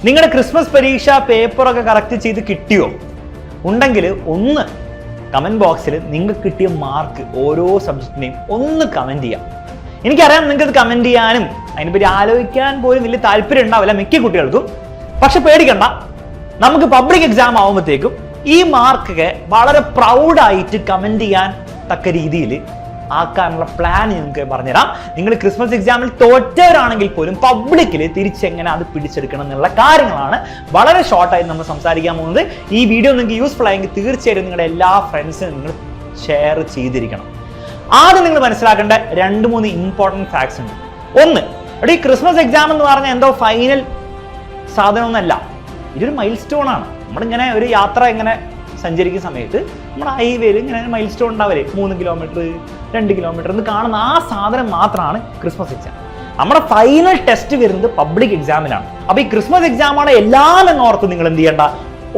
നിങ്ങളുടെ ക്രിസ്മസ് പരീക്ഷ പേപ്പറൊക്കെ കറക്റ്റ് ചെയ്ത് കിട്ടിയോ? ഉണ്ടെങ്കിൽ ഒന്ന് കമന്റ് ബോക്സിൽ നിങ്ങൾക്ക് കിട്ടിയ മാർക്ക് ഓരോ സബ്ജക്റ്റിനെയും ഒന്ന് കമന്റ് ചെയ്യാം. എനിക്കറിയാം നിങ്ങൾക്ക് കമന്റ് ചെയ്യാനും അതിനെപ്പറ്റി ആലോചിക്കാൻ പോലും വലിയ താല്പര്യം ഉണ്ടാവില്ല മിക്ക കുട്ടികൾക്കും. പക്ഷെ പേടിക്കണ്ട, നമുക്ക് പബ്ലിക് എക്സാം ആവുമ്പോഴത്തേക്കും ഈ മാർക്കൊക്കെ വളരെ പ്രൗഡായിട്ട് കമന്റ് ചെയ്യാൻ തക്ക രീതിയിൽ ആക്കാനുള്ള പ്ലാൻ നിങ്ങൾക്ക് പറഞ്ഞുതരാം. നിങ്ങൾ ക്രിസ്മസ് എക്സാമിൽ തോറ്റവരാണെങ്കിൽ പോലും പബ്ലിക്കിൽ തിരിച്ചെങ്ങനെ അത് പിടിച്ചെടുക്കണം എന്നുള്ള കാര്യങ്ങളാണ് വളരെ ഷോർട്ടായി നമ്മൾ സംസാരിക്കാൻ പോകുന്നത്. ഈ വീഡിയോ നിങ്ങൾക്ക് യൂസ്ഫുൾ ആയെങ്കിൽ തീർച്ചയായും നിങ്ങളുടെ എല്ലാ ഫ്രണ്ട്സിനും നിങ്ങൾ ഷെയർ ചെയ്തിരിക്കണം. ആദ്യം നിങ്ങൾ മനസ്സിലാക്കേണ്ട 2-3 ഇമ്പോർട്ടൻറ്റ് ഫാക്ട്സ് ഉണ്ട്. ഒന്ന്, ഇവിടെ ഈ ക്രിസ്മസ് എക്സാം എന്ന് പറഞ്ഞാൽ എന്തോ ഫൈനൽ സാധനമൊന്നുമല്ല, ഇതൊരു മൈൽ സ്റ്റോൺ ആണ്. നമ്മളിങ്ങനെ ഒരു യാത്ര ഇങ്ങനെ സഞ്ചരിക്കുന്ന സമയത്ത് നമ്മുടെ ഹൈവേയിൽ ഇങ്ങനെ മൈൽ സ്റ്റോൺ ഉണ്ടാവില്ലേ, 3 കിലോമീറ്റർ 2 കിലോമീറ്റർ എന്ന് കാണുന്ന ആ സാധനം മാത്രമാണ് ക്രിസ്മസ് എക്സാം. നമ്മുടെ ഫൈനൽ ടെസ്റ്റ് വരുന്നത് പബ്ലിക് എക്സാമിനാണ്. അപ്പൊ ഈ ക്രിസ്മസ് എക്സാമാണ് എല്ലാം എന്നോർത്ത് നിങ്ങൾ എന്ത് ചെയ്യേണ്ട,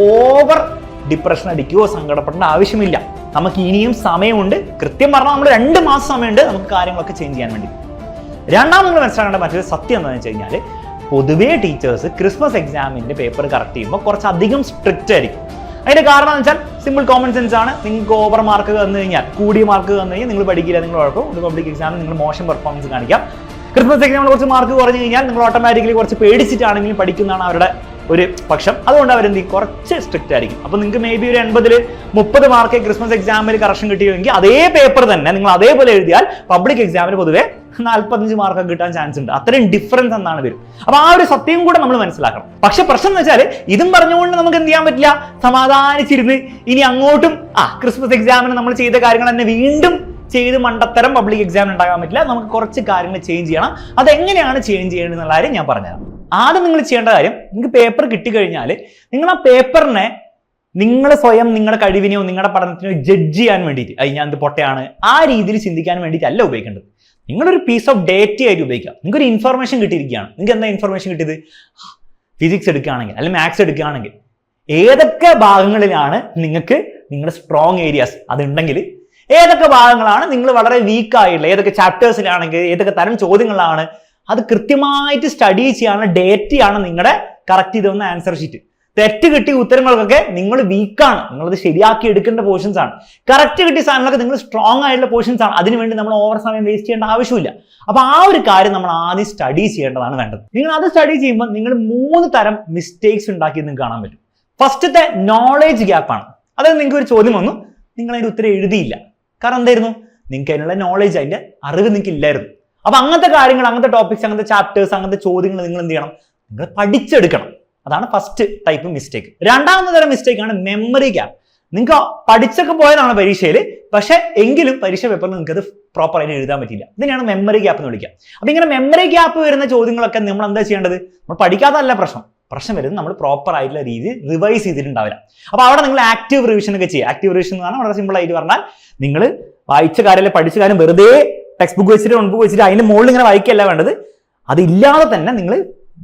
ഓവർ ഡിപ്രഷൻ അടിക്കുകയോ സങ്കടപ്പെടേണ്ട ആവശ്യമില്ല. നമുക്ക് ഇനിയും സമയമുണ്ട്. കൃത്യം പറഞ്ഞാൽ നമ്മൾ 2 മാസം സമയമുണ്ട് നമുക്ക് കാര്യങ്ങളൊക്കെ ചേഞ്ച് ചെയ്യാൻ വേണ്ടി. രണ്ടാമത് നിങ്ങൾ മനസ്സിലാക്കേണ്ട മറ്റൊരു സത്യം എന്താണെന്ന് വെച്ച് കഴിഞ്ഞാൽ, പൊതുവേ ടീച്ചേഴ്സ് ക്രിസ്മസ് എക്സാമിന്റെ പേപ്പർ കറക്റ്റ് ചെയ്യുമ്പോൾ കുറച്ചധികം സ്ട്രിക്റ്റ് ആയിരിക്കും. അതിന്റെ കാരണം എന്ന് വെച്ചാൽ സിമ്പിൾ കോമൺ സെൻസ് ആണ്. നിങ്ങൾക്ക് ഓവർ മാർക്ക് തന്നു കഴിഞ്ഞാൽ, കൂടിയ മാർക്ക് തന്നു കഴിഞ്ഞാൽ നിങ്ങൾ പഠിക്കില്ല, നിങ്ങൾ കുഴപ്പം. ഒരു പബ്ലിക് എക്സാമിൽ നിങ്ങൾ മോശം പെർഫോമൻസ് കാണിക്കാം. ക്രിസ്മസ് എക്സാമിൽ കുറച്ച് മാർക്ക് കുറഞ്ഞു കഴിഞ്ഞാൽ നിങ്ങൾ ഓട്ടോമാറ്റിക്കലി കുറച്ച് പേടിച്ചിട്ടാണെങ്കിലും പഠിക്കുന്നതാണ് അവരുടെ ഒരു പക്ഷം. അതുകൊണ്ട് അവരെന്ത് കുറച്ച് സ്ട്രിക്റ്റ് ആയിരിക്കും. അപ്പൊ നിങ്ങൾക്ക് മേ ബി ഒരു 80-30 മാർക്ക് ക്രിസ്മസ് എക്സാമിൽ കറക്ഷൻ കിട്ടിയെങ്കിൽ അതേ പേപ്പർ തന്നെ നിങ്ങൾ അതേപോലെ എഴുതിയാൽ പബ്ലിക് എക്സാമിന് പൊതുവെ 45 മാർക്ക് കിട്ടാൻ ചാൻസ് ഉണ്ട്. അത്രയും ഡിഫറൻസ് എന്നാണ് വരും. അപ്പൊ ആ ഒരു സത്യം കൂടെ നമ്മൾ മനസ്സിലാക്കണം. പക്ഷെ പ്രശ്നം എന്ന് വെച്ചാൽ ഇതും പറഞ്ഞുകൊണ്ട് നമുക്ക് എന്ത് ചെയ്യാൻ പറ്റില്ല, സമാധാനിച്ചിരുന്ന് ഇനി അങ്ങോട്ടും ക്രിസ്മസ് എക്സാമിന് നമ്മൾ ചെയ്ത കാര്യങ്ങൾ തന്നെ വീണ്ടും ചെയ്ത് മണ്ടത്തരം പബ്ലിക് എക്സാമിന് ഉണ്ടാകാൻ പറ്റില്ല. നമുക്ക് കുറച്ച് കാര്യങ്ങൾ ചേഞ്ച് ചെയ്യണം. അതെങ്ങനെയാണ് ചേഞ്ച് ചെയ്യേണ്ടത് എന്നുള്ള കാര്യം ഞാൻ പറഞ്ഞുതരാം. ആദ്യം നിങ്ങൾ ചെയ്യേണ്ട കാര്യം, നിങ്ങൾക്ക് പേപ്പർ കിട്ടിക്കഴിഞ്ഞാൽ നിങ്ങൾ ആ പേപ്പറിനെ നിങ്ങൾ സ്വയം നിങ്ങളുടെ കഴിവിനെയോ നിങ്ങളുടെ പഠനത്തിനോ ജഡ്ജ് ചെയ്യാൻ വേണ്ടിയിട്ട് ഞാൻ ഇത് പൊട്ടയാണ് ആ രീതിയിൽ ചിന്തിക്കാൻ വേണ്ടിയിട്ടല്ല ഉപയോഗിക്കേണ്ടത്. നിങ്ങളൊരു പീസ് ഓഫ് ഡേറ്റ ആയിട്ട് ഉപയോഗിക്കാം. നിങ്ങൾക്കൊരു ഇൻഫർമേഷൻ കിട്ടിയിരിക്കുകയാണ്. നിങ്ങൾക്ക് എന്താ ഇൻഫർമേഷൻ കിട്ടിയത്? ഫിസിക്സ് എടുക്കുകയാണെങ്കിൽ അല്ലെങ്കിൽ മാത്സ് എടുക്കുകയാണെങ്കിൽ ഏതൊക്കെ ഭാഗങ്ങളിലാണ് നിങ്ങൾക്ക് നിങ്ങളുടെ സ്ട്രോങ് ഏരിയാസ് അതുണ്ടെങ്കിൽ, ഏതൊക്കെ ഭാഗങ്ങളാണ് നിങ്ങൾ വളരെ വീക്ക് ആയിട്ടുള്ള, ഏതൊക്കെ ചാപ്റ്റേഴ്സിലാണെങ്കിൽ ഏതൊക്കെ തരം ചോദ്യങ്ങളാണ്, അത് കൃത്യമായിട്ട് സ്റ്റഡി ചെയ്യാനുള്ള ഡേറ്റയാണ് നിങ്ങളുടെ കറക്റ്റ് ചെയ്ത് വന്ന ആൻസർ ഷീറ്റ്. തെറ്റ് കിട്ടിയ ഉത്തരങ്ങൾക്കൊക്കെ നിങ്ങൾ വീക്കാണ്, നിങ്ങളത് ശരിയാക്കി എടുക്കേണ്ട പോർഷൻസ് ആണ്. കറക്റ്റ് കിട്ടിയ സാധനങ്ങളൊക്കെ നിങ്ങൾ സ്ട്രോങ് ആയിട്ടുള്ള പോർഷൻസ് ആണ്. അതിനുവേണ്ടി നമ്മൾ ഓവർ സമയം വേസ്റ്റ് ചെയ്യേണ്ട ആവശ്യമില്ല. അപ്പൊ ആ ഒരു കാര്യം നമ്മൾ ആദ്യം സ്റ്റഡി ചെയ്യേണ്ടതാണ് വേണ്ടത്. നിങ്ങൾ അത് സ്റ്റഡി ചെയ്യുമ്പോൾ നിങ്ങൾ 3 തരം മിസ്റ്റേക്സ് ഉണ്ടാക്കി നിങ്ങൾക്ക് കാണാൻ പറ്റും. ഫസ്റ്റത്തെ നോളേജ് ഗ്യാപ്പാണ്. അതായത് നിങ്ങൾക്ക് ഒരു ചോദ്യം വന്നു, നിങ്ങൾ അതിന്റെ ഉത്തരം എഴുതിയില്ല. കാരണം എന്തായിരുന്നു? നിങ്ങൾക്ക് അതിനുള്ള നോളേജ്, അതിന്റെ അറിവ് നിങ്ങൾക്ക് ഇല്ലായിരുന്നു. അപ്പൊ അങ്ങനത്തെ കാര്യങ്ങൾ, അങ്ങനത്തെ ടോപ്പിക്സ്, അങ്ങനത്തെ ചാപ്റ്റേഴ്സ്, അങ്ങനത്തെ ചോദ്യങ്ങൾ നിങ്ങൾ എന്ത് ചെയ്യണം? നിങ്ങൾ പഠിച്ചെടുക്കണം. അതാണ് ഫസ്റ്റ് ടൈപ്പ് മിസ്റ്റേക്ക്. രണ്ടാമത്തെ തരം മിസ്റ്റേക്ക് ആണ് മെമ്മറി ഗ്യാപ്പ്. നിങ്ങൾക്ക് പഠിച്ചൊക്കെ പോയതാണ് പരീക്ഷയിൽ, പക്ഷെ എങ്കിലും പരീക്ഷ പേപ്പറിൽ നിങ്ങൾക്ക് അത് പ്രോപ്പറായിട്ട് എഴുതാൻ പറ്റില്ല. ഇതിനെയാണ് മെമ്മറി ഗ്യാപ്പ് എന്ന് വിളിക്കുക. അപ്പൊ ഇങ്ങനെ മെമ്മറി ഗ്യാപ്പ് വരുന്ന ചോദ്യങ്ങളൊക്കെ നമ്മൾ എന്താ ചെയ്യേണ്ടത്? നമ്മൾ പഠിക്കാത്തല്ല പ്രശ്നം വരുന്നത് നമ്മൾ പ്രോപ്പർ ആയിട്ടുള്ള രീതിയിൽ റിവൈസ് ചെയ്തിട്ടുണ്ടാവില്ല. അപ്പൊ അവിടെ നിങ്ങൾ ആക്റ്റീവ് റിവിഷൻ ഒക്കെ ചെയ്യുക. ആക്റ്റീവ് റിവിഷൻ എന്ന് പറഞ്ഞാൽ വളരെ സിമ്പിൾ ആയിട്ട് പറഞ്ഞാൽ, നിങ്ങൾ വായിച്ച കാര്യം പഠിച്ച കാര്യം വെറുതെ ടെക്സ്റ്റ് ബുക്ക് വെച്ചിട്ട് നോട്ട്ബുക്ക് വെച്ചിട്ട് അതിന്റെ മുകളിൽ ഇങ്ങനെ വായിക്കല്ല വേണ്ടത്. അതില്ലാതെ തന്നെ നിങ്ങൾ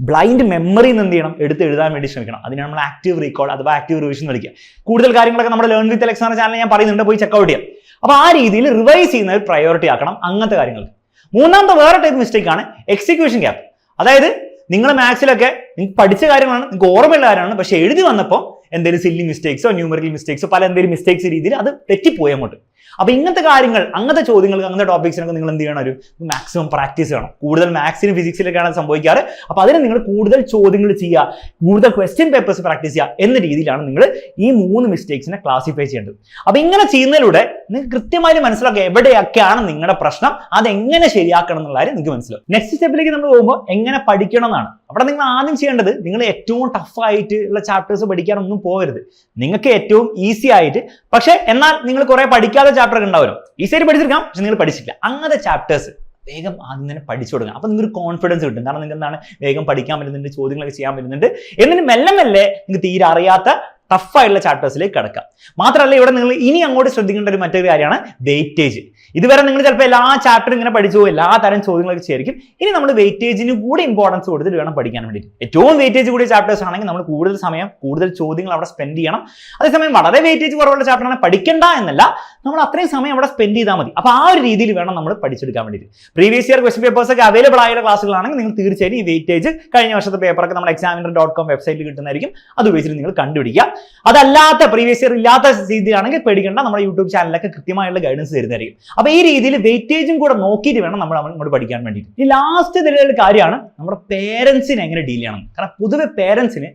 ബ്ലൈൻഡ് മെമ്മറി എന്ത് ചെയ്യണം? എടുത്ത് എഴുതാൻ വേണ്ടി ശ്രമിക്കണം. അതിനാണ് നമ്മൾ ആക്റ്റീവ് റീകോൾ അഥവാ ആക്റ്റീവ് റിവിഷൻ എന്ന് വിളിക്കുക. കൂടുതൽ കാര്യങ്ങളൊക്കെ നമ്മുടെ ലേൺ വിത്ത് അലക്സ് എന്ന ചാനൽ ഞാൻ പറയുന്നുണ്ട്, പോയി ചെക്കൗട്ട് ചെയ്യാം. അപ്പൊ ആ രീതിയിൽ റിവൈസ് ചെയ്യുന്ന ഒരു പ്രയോറിറ്റി ആക്കണം അങ്ങനത്തെ കാര്യങ്ങൾക്ക്. മൂന്നാമത്തെ വേറെ ടൈപ്പ് മിസ്റ്റേക്ക് ആണ് എക്സിക്യൂഷൻ ഗ്യാപ്പ്. അതായത് നിങ്ങൾ മാത്സിലൊക്കെ നിങ്ങൾക്ക് പഠിച്ച കാര്യങ്ങളാണ്, നിങ്ങൾക്ക് ഓർമ്മയുള്ള കാര്യമാണ്, പക്ഷെ എഴുതി വന്നപ്പോൾ എന്തെങ്കിലും സില്ലി മിസ്റ്റേക്സോ ന്യൂമറിക്കൽ മിസ്റ്റേക്സോ പല എന്തെങ്കിലും മിസ്റ്റേക്സ് രീതിയിൽ അത് തെറ്റിപ്പോയി അങ്ങോട്ട്. അപ്പൊ ഇങ്ങനത്തെ കാര്യങ്ങൾ, അങ്ങനത്തെ ചോദ്യങ്ങൾക്ക്, അങ്ങനത്തെ ടോപ്പിക്സിനൊക്കെ നിങ്ങൾ എന്ത് ചെയ്യണം? ഒരു മാക്സിമം പ്രാക്ടീസ് ചെയ്യണം. കൂടുതൽ മാത്സിനും ഫിസിക്സിലൊക്കെയാണ് സംഭവിക്കാറ്. അപ്പൊ അതിന് നിങ്ങൾ കൂടുതൽ ചോദ്യങ്ങൾ ചെയ്യുക, കൂടുതൽ ക്വസ്റ്റ്യൻ പേപ്പേഴ്സ് പ്രാക്ടീസ് ചെയ്യുക എന്ന രീതിയിലാണ് നിങ്ങൾ ഈ 3 മിസ്റ്റേക്സിനെ ക്ലാസിഫൈ ചെയ്യേണ്ടത്. അപ്പൊ ഇങ്ങനെ ചെയ്യുന്നതിലൂടെ നിങ്ങൾക്ക് കൃത്യമായി മനസ്സിലാക്കുക എവിടെയൊക്കെയാണ് നിങ്ങളുടെ പ്രശ്നം, അതെങ്ങനെ ശരിയാക്കണം എന്നുള്ള കാര്യം നിങ്ങൾക്ക് മനസ്സിലാവും. നെക്സ്റ്റ് സ്റ്റെപ്പിലേക്ക് നമ്മൾ പോകുമ്പോൾ എങ്ങനെ പഠിക്കണം എന്നാണ്. അവിടെ നിങ്ങൾ ആദ്യം ചെയ്യേണ്ടത്, നിങ്ങൾ ഏറ്റവും ടഫ് ആയിട്ടുള്ള ചാപ്റ്റേഴ്സ് പഠിക്കാനൊന്നും പോകരുത്. നിങ്ങൾക്ക് ഏറ്റവും ഈസി ആയിട്ട്, പക്ഷെ എന്നാൽ നിങ്ങൾ കുറെ പഠിക്കാത്ത ചാപ്റ്റർ ഒക്കെ ഉണ്ടാവുമല്ലോ, ഈസി ആയിട്ട് പഠിച്ചെടുക്കാം, പക്ഷെ നിങ്ങൾ പഠിച്ചില്ല, അങ്ങനത്തെ ചാപ്റ്റേഴ്സ് വേഗം ആദ്യം തന്നെ പഠിച്ചു കൊടുക്കണം. അപ്പൊ നിങ്ങൾക്ക് കോൺഫിഡൻസ് കിട്ടും. കാരണം നിങ്ങൾക്ക് എന്താണ്, വേഗം പഠിക്കാൻ പറ്റുന്നുണ്ട്, ചോദ്യങ്ങളൊക്കെ ചെയ്യാൻ പറ്റുന്നുണ്ട്. എന്നിട്ട് മെല്ലെ മെല്ലെ നിങ്ങൾക്ക് തീരെ അറിയാത്ത ടഫായിട്ടുള്ള ചാപ്റ്റേഴ്സിലേക്ക് കിടക്കാം. മാത്രമല്ല ഇവിടെ നിങ്ങൾ ഇനി അങ്ങോട്ട് ശ്രദ്ധിക്കേണ്ട ഒരു മറ്റൊരു കാര്യമാണ് വെയിറ്റേജ്. ഇതുവരെ നിങ്ങൾ ചിലപ്പോൾ എല്ലാ ചാപ്റ്ററും ഇങ്ങനെ പഠിച്ചു പോകും, എല്ലാ തരം ചോദ്യങ്ങളൊക്കെ ചേർക്കും. ഇനി നമ്മൾ വെയിറ്റേജിന് കൂടി ഇമ്പോർട്ടൻസ് കൊടുത്തിട്ട് വേണം പഠിക്കാൻ വേണ്ടി. ഏറ്റവും വെയിറ്റേജ് കൂടിയ ചാപ്റ്റേഴ്സ് ആണെങ്കിൽ നമ്മൾ കൂടുതൽ സമയം കൂടുതൽ ചോദ്യങ്ങൾ അവിടെ സ്പെൻഡ് ചെയ്യണം. അതേസമയം വളരെ വെയിറ്റേജ് കുറവുള്ള ചാപ്റ്റർ ആണ് പഠിക്കേണ്ട എന്നല്ല, നമ്മൾ അത്രയും സമയം അവിടെ സ്പെൻഡ് ചെയ്താൽ മതി. അപ്പോൾ ആ ഒരു രീതിയിൽ വേണം നമ്മൾ പഠിച്ചെടുക്കാൻ വേണ്ടിയിട്ട്. പ്രീവിയസ് ഇയർ ക്വസ്റ്റ്യൻ പേപ്പേഴ്സ് ഒക്കെ അവൈലബിൾ ആയുള്ള ക്ലാസ്സുകളാണെങ്കിൽ നിങ്ങൾ തീർച്ചയായും ഈ വെയിറ്റേജ് കഴിഞ്ഞ വർഷത്തെ പേപ്പറൊക്കെ നമ്മുടെ examiner.com വെബ്സൈറ്റിൽ കിട്ടുന്നതായിരിക്കും. അത് ഉപയോഗിച്ചിട്ട് നിങ്ങൾ കണ്ടുപിടിക്കുക. അതല്ലാത്ത പ്രീവിയസ് ഇയർ ഇല്ലാത്ത രീതിയാണെങ്കിൽ പേടിക്കേണ്ട, നമ്മുടെ യൂട്യൂബ് ചാനലിലൊക്കെ കൃത്യമായുള്ള ഗൈഡൻസ് തരുന്നതായിരിക്കും. അപ്പോൾ ഈ രീതിയിൽ വെയിറ്റേജും കൂടെ നോക്കിയിട്ട് വേണം നമ്മൾ അങ്ങോട്ട് പഠിക്കാൻ വേണ്ടിയിട്ട്. ഈ ലാസ്റ്റ് ഇതിലുള്ള കാര്യമാണ് നമ്മുടെ പേരൻസിനെ എങ്ങനെ ഡീൽ ചെയ്യണം. കാരണം പൊതുവെ പേരൻസിന്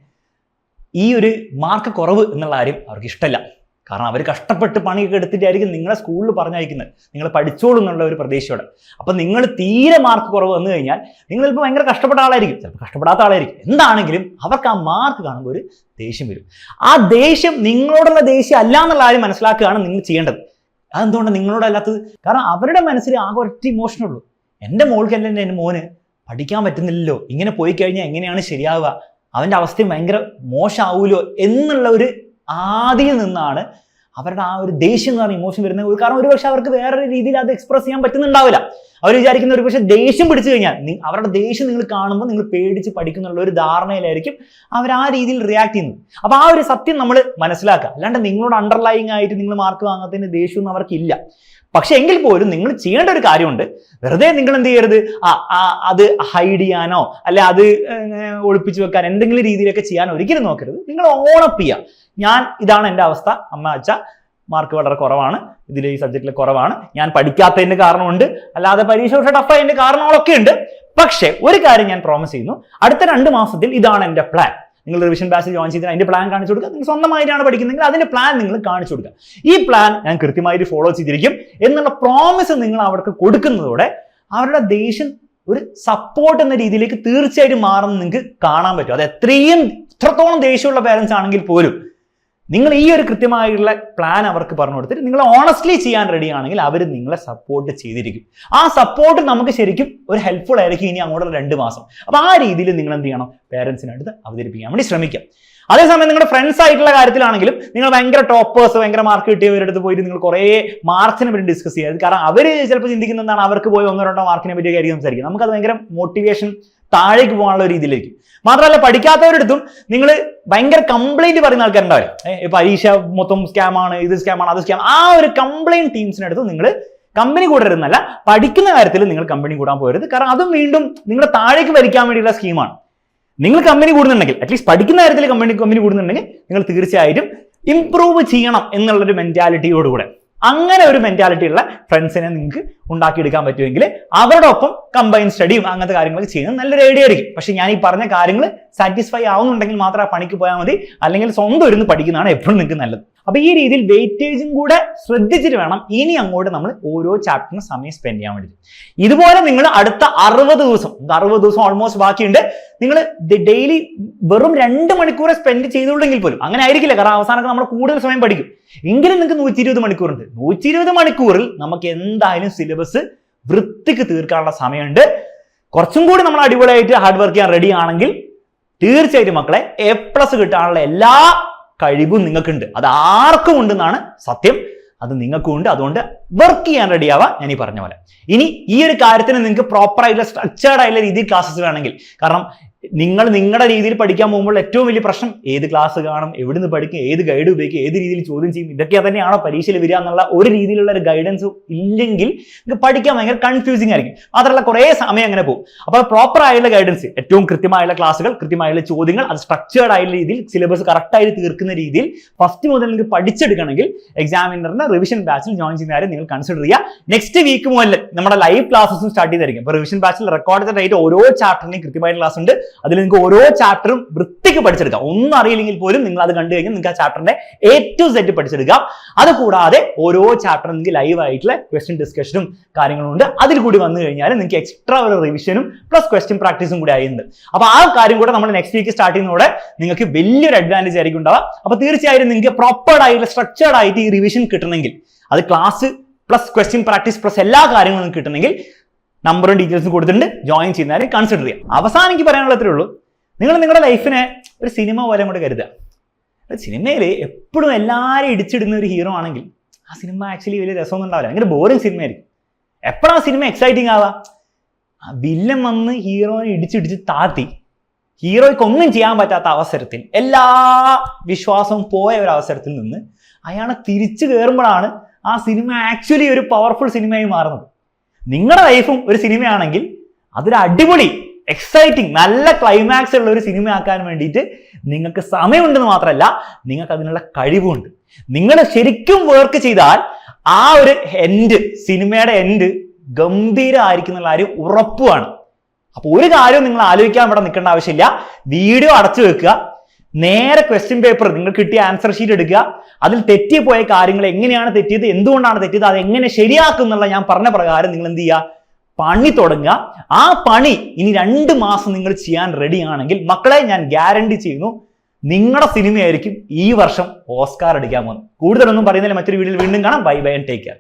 ഈ ഒരു മാർക്ക് കുറവ് എന്നുള്ള കാര്യം അവർക്ക് ഇഷ്ടമല്ല. കാരണം അവർ കഷ്ടപ്പെട്ട് പണിയൊക്കെ എടുത്തിട്ടായിരിക്കും നിങ്ങളെ സ്കൂളിൽ പറഞ്ഞയക്കുന്നത്, നിങ്ങൾ പഠിച്ചോളൂ എന്നുള്ള ഒരു പ്രതീക്ഷയോടെ. അപ്പം നിങ്ങൾ തീരെ മാർക്ക് കുറവ് വന്നു കഴിഞ്ഞാൽ നിങ്ങൾ ചിലപ്പോൾ ഭയങ്കര കഷ്ടപ്പെട്ട ആളായിരിക്കും, ചിലപ്പോൾ കഷ്ടപ്പെടാത്ത ആളായിരിക്കും. എന്താണെങ്കിലും അവർക്ക് ആ മാർക്ക് കാണുമ്പോൾ ഒരു ദേഷ്യം വരും. ആ ദേഷ്യം നിങ്ങളോടുള്ള ദേഷ്യം അല്ല എന്നുള്ള കാര്യം മനസ്സിലാക്കുകയാണ് നിങ്ങൾ ചെയ്യേണ്ടത്. അതെന്തുകൊണ്ട് നിങ്ങളോടല്ലാത്തത്? കാരണം അവരുടെ മനസ്സിൽ ആകെ ഒറ്റ ഇമോഷനുള്ളൂ, എൻ്റെ മോൾക്കല്ല എൻ്റെ മോന് പഠിക്കാൻ പറ്റുന്നില്ലല്ലോ, ഇങ്ങനെ പോയി കഴിഞ്ഞാൽ എങ്ങനെയാണ് ശരിയാവുക, അവൻ്റെ അവസ്ഥയും ഭയങ്കര മോശമാവുമല്ലോ എന്നുള്ള ഒരു ആദ്യം നിന്നാണ് അവരുടെ ആ ഒരു ദേഷ്യം എന്ന് പറഞ്ഞ ഇമോഷൻ വരുന്നത്. കാരണം ഒരുപക്ഷെ അവർക്ക് വേറൊരു രീതിയിൽ അത് എക്സ്പ്രസ് ചെയ്യാൻ പറ്റുന്നുണ്ടാവില്ല. അവർ വിചാരിക്കുന്ന ഒരു പക്ഷേ ദേഷ്യം പിടിച്ചു കഴിഞ്ഞാൽ അവരുടെ ദേഷ്യം നിങ്ങൾ കാണുമ്പോൾ നിങ്ങൾ പേടിച്ച് പഠിക്കുന്നുള്ള ഒരു ധാരണയിലായിരിക്കും അവർ ആ രീതിയിൽ റിയാക്ട് ചെയ്യുന്നത്. അപ്പോൾ ആ ഒരു സത്യം നമ്മൾ മനസ്സിലാക്കുക. അല്ലാണ്ട് നിങ്ങളോട് അണ്ടർലൈങ് ആയിട്ട് നിങ്ങൾ മാർക്ക് വാങ്ങാത്തതിന് ദേഷ്യമൊന്നും അവർക്കില്ല. പക്ഷെ എങ്കിൽ പോലും നിങ്ങൾ ചെയ്യേണ്ട ഒരു കാര്യമുണ്ട്. വെറുതെ നിങ്ങൾ എന്ത് ചെയ്യരുത്, അത് ഹൈഡ് ചെയ്യാനോ അല്ലെ അത് ഒളിപ്പിച്ചു വെക്കാൻ എന്തെങ്കിലും രീതിയിലൊക്കെ ചെയ്യാൻ ഒരിക്കലും നോക്കരുത്. നിങ്ങൾ ഓണപ്പ് ചെയ്യുക. ഇതാണ് എൻ്റെ അവസ്ഥ, അമ്മ അച്ഛ മാർക്ക് വളരെ കുറവാണ്, ഇതിൽ ഈ സബ്ജക്റ്റിൽ കുറവാണ്, ഞാൻ പഠിക്കാത്തതിൻ്റെ കാരണമുണ്ട്, അല്ലാതെ പരീക്ഷ പക്ഷേ ടഫായതിൻ്റെ കാരണങ്ങളൊക്കെ ഉണ്ട്. പക്ഷെ ഒരു കാര്യം ഞാൻ പ്രോമിസ് ചെയ്യുന്നു, അടുത്ത 2 മാസത്തിൽ ഇതാണ് എൻ്റെ പ്ലാൻ. നിങ്ങൾ റിവിഷൻ ബാച്ച് ജോയിൻ ചെയ്തിട്ട് അതിന്റെ പ്ലാൻ കാണിച്ചു കൊടുക്കുക. നിങ്ങൾ സ്വന്തമായിട്ടാണ് പഠിക്കുന്നതെങ്കിൽ അതിന്റെ പ്ലാൻ നിങ്ങൾ കാണിച്ചു കൊടുക്കുക. ഈ പ്ലാൻ ഞാൻ കൃത്യമായിട്ട് ഫോളോ ചെയ്തിരിക്കും എന്നുള്ള പ്രോമിസ് നിങ്ങൾ അവർക്ക് കൊടുക്കുന്നതോടെ അവരുടെ ദേഷ്യം ഒരു സപ്പോർട്ട് എന്ന രീതിയിലേക്ക് തീർച്ചയായിട്ടും മാറുന്ന നിങ്ങൾക്ക് കാണാൻ പറ്റും. അത് എത്രത്തോളം ദേഷ്യമുള്ള പേരൻസ് ആണെങ്കിൽ പോലും നിങ്ങൾ ഈ ഒരു കൃത്യമായിട്ടുള്ള പ്ലാൻ അവർക്ക് പറഞ്ഞു കൊടുത്തിട്ട് നിങ്ങൾ ഓണസ്റ്റ്ലി ചെയ്യാൻ റെഡി ആണെങ്കിൽ അവർ നിങ്ങളെ സപ്പോർട്ട് ചെയ്തിരിക്കും. ആ സപ്പോർട്ട് നമുക്ക് ശരിക്കും ഒരു ഹെൽപ്ഫുൾ ആയിരിക്കും ഇനി അങ്ങോട്ടുള്ള 2 മാസം. അപ്പോൾ ആ രീതിയിൽ നിങ്ങൾ എന്ത് ചെയ്യണം, പേരൻസിനടുത്ത് അവതരിപ്പിക്കാൻ വേണ്ടി ശ്രമിക്കാം. അതേസമയം നിങ്ങളുടെ ഫ്രണ്ട്സ് ആയിട്ടുള്ള കാര്യത്തിലാണെങ്കിലും നിങ്ങൾ ഭയങ്കര ടോപ്പേഴ്സ്, ഭയങ്കര മാർക്ക് കിട്ടിയവരുടെ അടുത്ത് പോയിട്ട് നിങ്ങൾ കുറേ മാർക്സിനെ പറ്റി ഡിസ്കസ് ചെയ്യരുത്. കാരണം അവർ ചിലപ്പോൾ ചിന്തിക്കുന്ന എന്താണ്, അവർക്ക് പോയി 1-2 മാർക്കിനെ പറ്റിയൊക്കെ സംസാരിക്കും. നമുക്കത് ഭയങ്കര മോട്ടിവേഷൻ താഴേക്ക് പോകാനുള്ള ഒരു രീതിയിലായിരിക്കും. മാത്രമല്ല പഠിക്കാത്തവരടുത്തും നിങ്ങൾ ഭയങ്കര കംപ്ലൈന്റ് പറയുന്ന ആൾക്കാരുണ്ടാവില്ല, പരീക്ഷ മൊത്തം സ്കാമാണ്, ഇത് സ്കാമാണ്, അത് സ്കാം. ആ ഒരു കംപ്ലൈന്റ് ടീംസിനടുത്ത് നിങ്ങൾ കമ്പനി കൂടരുതെന്നല്ല, പഠിക്കുന്ന കാര്യത്തിൽ നിങ്ങൾ കമ്പനി കൂടാൻ പോകരുത്. കാരണം അതും വീണ്ടും നിങ്ങളുടെ താഴേക്ക് വലിക്കാൻ വേണ്ടിയുള്ള സ്കീമാണ്. നിങ്ങൾ കമ്പനി കൂടുന്നുണ്ടെങ്കിൽ, അറ്റ്ലീസ്റ്റ് പഠിക്കുന്ന കാര്യത്തിൽ കമ്പനി കൂടുന്നുണ്ടെങ്കിൽ നിങ്ങൾ തീർച്ചയായിട്ടും ഇംപ്രൂവ് ചെയ്യണം എന്നുള്ളൊരു മെന്റാലിറ്റിയോടുകൂടെ, അങ്ങനെ ഒരു മെന്റാലിറ്റി ഉള്ള ഫ്രണ്ട്സിനെ നിങ്ങൾക്ക് ഉണ്ടാക്കിയെടുക്കാൻ പറ്റുമെങ്കിൽ അവരുടെ ഒപ്പം കമ്പൈൻ സ്റ്റഡിയും അങ്ങനത്തെ കാര്യങ്ങളൊക്കെ ചെയ്യുന്നത് നല്ലൊരു ഐഡിയ ആയിരിക്കും. പക്ഷെ ഞാൻ ഈ പറഞ്ഞ കാര്യങ്ങൾ സാറ്റിസ്ഫൈ ആവുന്നുണ്ടെങ്കിൽ മാത്രം ആ പണിക്ക് പോയാൽ മതി, അല്ലെങ്കിൽ സ്വന്തം ഇരുന്ന് പഠിക്കുന്നതാണ് എപ്പോഴും നിങ്ങൾക്ക് നല്ലത്. അപ്പൊ ഈ രീതിയിൽ വെയിറ്റേജും കൂടെ ശ്രദ്ധിച്ചിട്ട് വേണം ഇനി അങ്ങോട്ട് നമ്മൾ ഓരോ ചാപ്റ്ററിനും സമയം സ്പെൻഡ് ചെയ്യാൻ വേണ്ടി. ഇതുപോലെ നിങ്ങൾ അടുത്ത 60 ദിവസം ഓൾമോസ്റ്റ് ബാക്കിയുണ്ട്. നിങ്ങൾ ഡെയിലി വെറും 2 മണിക്കൂർ സ്പെൻഡ് ചെയ്തുകൊണ്ടെങ്കിൽ പോലും, അങ്ങനെ ആയിരിക്കില്ല, കാരണം അവസാനമൊക്കെ നമ്മൾ കൂടുതൽ സമയം പഠിക്കും. എങ്കിലും നിങ്ങൾക്ക് 120 മണിക്കൂറുണ്ട്. 120 മണിക്കൂറിൽ നമുക്ക് എന്തായാലും സിലബസ് വൃത്തിക്ക് തീർക്കാനുള്ള സമയമുണ്ട്. കുറച്ചും കൂടി നമ്മൾ അടിപൊളിയായിട്ട് ഹാർഡ് വർക്ക് ചെയ്യാൻ റെഡി ആണെങ്കിൽ തീർച്ചയായിട്ടും മക്കളെ A+ കിട്ടാനുള്ള എല്ലാ കഴിവും നിങ്ങൾക്കുണ്ട്. അത് ആർക്കും ഉണ്ടെന്നാണ് സത്യം, അത് നിങ്ങൾക്കും ഉണ്ട്. അതുകൊണ്ട് വർക്ക് ചെയ്യാൻ റെഡി ആവാം ഞാൻ ഈ പറഞ്ഞ പോലെ. ഇനി ഈ ഒരു കാര്യത്തിന് നിങ്ങൾക്ക് പ്രോപ്പർ ആയിട്ടുള്ള സ്ട്രക്ചേർഡ് ആയിട്ടുള്ള രീതിയിൽ ക്ലാസ്സസ് വേണമെങ്കിൽ, കാരണം നിങ്ങൾ നിങ്ങളുടെ രീതിയിൽ പഠിക്കാൻ പോകുമ്പോൾ ഏറ്റവും വലിയ പ്രശ്നം ഏത് ക്ലാസ് കാണും, എവിടുന്ന് പഠിക്കും, ഏത് ഗൈഡ് ഉപയോഗിക്കും, ഏത് രീതിയിൽ ചോദ്യം ചെയ്യും, ഇതൊക്കെ തന്നെയാണോ പരീക്ഷയിൽ വരിക എന്നുള്ള ഒരു രീതിയിലുള്ള ഒരു ഗൈഡൻസ് ഇല്ലെങ്കിൽ നിങ്ങൾക്ക് പഠിക്കാൻ ഭയങ്കര കൺഫ്യൂസിങ് ആയിരിക്കും. മാത്രമല്ല കുറേ സമയം അങ്ങനെ പോകും. അപ്പോൾ പ്രോപ്പർ ആയിട്ടുള്ള ഗൈഡൻസ്, ഏറ്റവും കൃത്യമായുള്ള ക്ലാസ്സുകൾ, കൃത്യമായുള്ള ചോദ്യങ്ങൾ, അത് സ്ട്രക്ചേർഡ് ആയിട്ടുള്ള രീതിയിൽ സിലബസ് കറക്റ്റായിട്ട് തീർക്കുന്ന രീതിയിൽ ഫസ്റ്റ് മുതൽ നിങ്ങൾക്ക് പഠിച്ചെടുക്കണമെങ്കിൽ എക്സാമിനറിന്റെ റിവിഷൻ ബാച്ചിൽ ജോയിൻ ചെയ്യുന്ന കാര്യം നിങ്ങൾ കൺസിഡർ ചെയ്യുക. നെക്സ്റ്റ് വീക്ക് മുതൽ നമ്മുടെ ലൈവ് ക്ലാസ്സും സ്റ്റാർട്ട് ചെയ്തായിരിക്കും. അപ്പോൾ റിവിഷൻ ബാച്ചിൽ റെക്കോർഡ് ആയിട്ട് ഓരോ ചാപ്റ്ററിനും കൃത്യമായിട്ട് ക്ലാസ് ഉണ്ട്. അതിൽ നിങ്ങൾക്ക് ഓരോ ചാപ്റ്ററും വൃത്തിക്ക് പഠിച്ചെടുക്കാം. ഒന്നും അറിയില്ലെങ്കിൽ പോലും നിങ്ങൾ അത് കണ്ടു കഴിഞ്ഞാൽ നിങ്ങൾക്ക് ആ ചാപ്റ്ററിന്റെ A to Z പഠിച്ചെടുക്കാം. അതുകൂടാതെ ഓരോ ചാപ്റ്ററും നിങ്ങൾക്ക് ലൈവ് ആയിട്ടുള്ള ക്വസ്റ്റ്യൻ ഡിസ്കഷനും കാര്യങ്ങളും ഉണ്ട്. അതിൽ കൂടി വന്നു കഴിഞ്ഞാൽ നിങ്ങൾക്ക് എക്സ്ട്രാ ഒരു റിവിഷനും പ്ലസ് ക്വസ്റ്റ്യൻ പ്രാക്ടീസും കൂടി ആയിട്ടുണ്ട്. അപ്പൊ ആ കാര്യം കൂടെ നമ്മൾ നെക്സ്റ്റ് വീക്ക് സ്റ്റാർട്ട് ചെയ്യുന്നതോടെ നിങ്ങൾക്ക് വലിയൊരു അഡ്വാൻറ്റേജ് ആയിരിക്കും ഉണ്ടാവുക. അപ്പൊ തീർച്ചയായും നിങ്ങൾക്ക് പ്രോപ്പർഡ് ആയിട്ടുള്ള സ്ട്രക്ചേർഡ് ആയിട്ട് ഈ റിവിഷൻ കിട്ടണമെങ്കിൽ, അത് class plus question practice plus എല്ലാ കാര്യങ്ങളും നിങ്ങൾക്ക് കിട്ടണമെങ്കിൽ നമ്പറും ഡീറ്റെയിൽസും കൊടുത്തിട്ടുണ്ട്, ജോയിൻ ചെയ്യുന്നവരെ കൺസിഡർ ചെയ്യാം. അവസാനം എനിക്ക് പറയാനുള്ള അത്രേ ഉള്ളൂ, നിങ്ങൾ നിങ്ങളുടെ ലൈഫിനെ ഒരു സിനിമ പോലെ അങ്ങോട്ട് കരുതുക. സിനിമയിൽ എപ്പോഴും എല്ലാവരും ഇടിച്ചിടുന്ന ഒരു ഹീറോ ആണെങ്കിൽ ആ സിനിമ ആക്ച്വലി വലിയ രസമൊന്നും ഉണ്ടാവില്ല, ഭയങ്കര ബോറിങ് സിനിമയായിരിക്കും. എപ്പോഴാണ് ആ സിനിമ എക്സൈറ്റിംഗ് ആവാം? വില്ലൻ വന്ന് ഹീറോനെ ഇടിച്ചിടിച്ച് താഴ്ത്തി ഹീറോയ്ക്ക് ഒന്നും ചെയ്യാൻ പറ്റാത്ത അവസരത്തിൽ, എല്ലാ വിശ്വാസവും പോയ ഒരു അവസരത്തിൽ നിന്ന് അയാളെ തിരിച്ചു കയറുമ്പോഴാണ് ആ സിനിമ ആക്ച്വലി ഒരു പവർഫുൾ സിനിമയായി മാറുന്നത്. നിങ്ങളുടെ ലൈഫും ഒരു സിനിമയാണെങ്കിൽ അതൊരു അടിപൊളി എക്സൈറ്റിംഗ് നല്ല ക്ലൈമാക്സ് ഉള്ള ഒരു സിനിമ ആക്കാൻ വേണ്ടിയിട്ട് നിങ്ങൾക്ക് സമയമുണ്ടെന്ന് മാത്രമല്ല, നിങ്ങൾക്ക് അതിനുള്ള കഴിവുണ്ട്. നിങ്ങൾ ശരിക്കും വർക്ക് ചെയ്താൽ ആ ഒരു എൻഡ്, സിനിമയുടെ എൻഡ് ഗംഭീരമായിരിക്കും എന്നുള്ള കാര്യം ഉറപ്പുമാണ്. അപ്പൊ ഒരു കാര്യവും നിങ്ങൾ ആലോചിക്കാൻ ഇവിടെ നിൽക്കേണ്ട ആവശ്യമില്ല. വീഡിയോ അടച്ചു വെക്കുക, നേരെ ക്വസ്റ്റ്യൻ പേപ്പർ നിങ്ങൾ കിട്ടിയ ആൻസർ ഷീറ്റ് എടുക്കുക, അതിൽ തെറ്റിപ്പോയ കാര്യങ്ങൾ എങ്ങനെയാണ് തെറ്റിയത്, എന്തുകൊണ്ടാണ് തെറ്റിയത്, അത് എങ്ങനെ ശരിയാക്കും എന്നുള്ള ഞാൻ പറഞ്ഞ പ്രകാരം നിങ്ങൾ എന്ത് ചെയ്യുക, പണി തുടങ്ങുക. ആ പണി ഇനി 2 മാസം നിങ്ങൾ ചെയ്യാൻ റെഡി ആണെങ്കിൽ മക്കളെ, ഞാൻ ഗ്യാരണ്ടി ചെയ്യുന്നു നിങ്ങളുടെ സിനിമയായിരിക്കും ഈ വർഷം ഓസ്കാർ അടിക്കാൻ പോകുന്നത്. കൂടുതലൊന്നും പറയുന്നില്ല, മറ്റൊരു വീഡിയോയിൽ വീണ്ടും കാണാം. Bye bye and take care.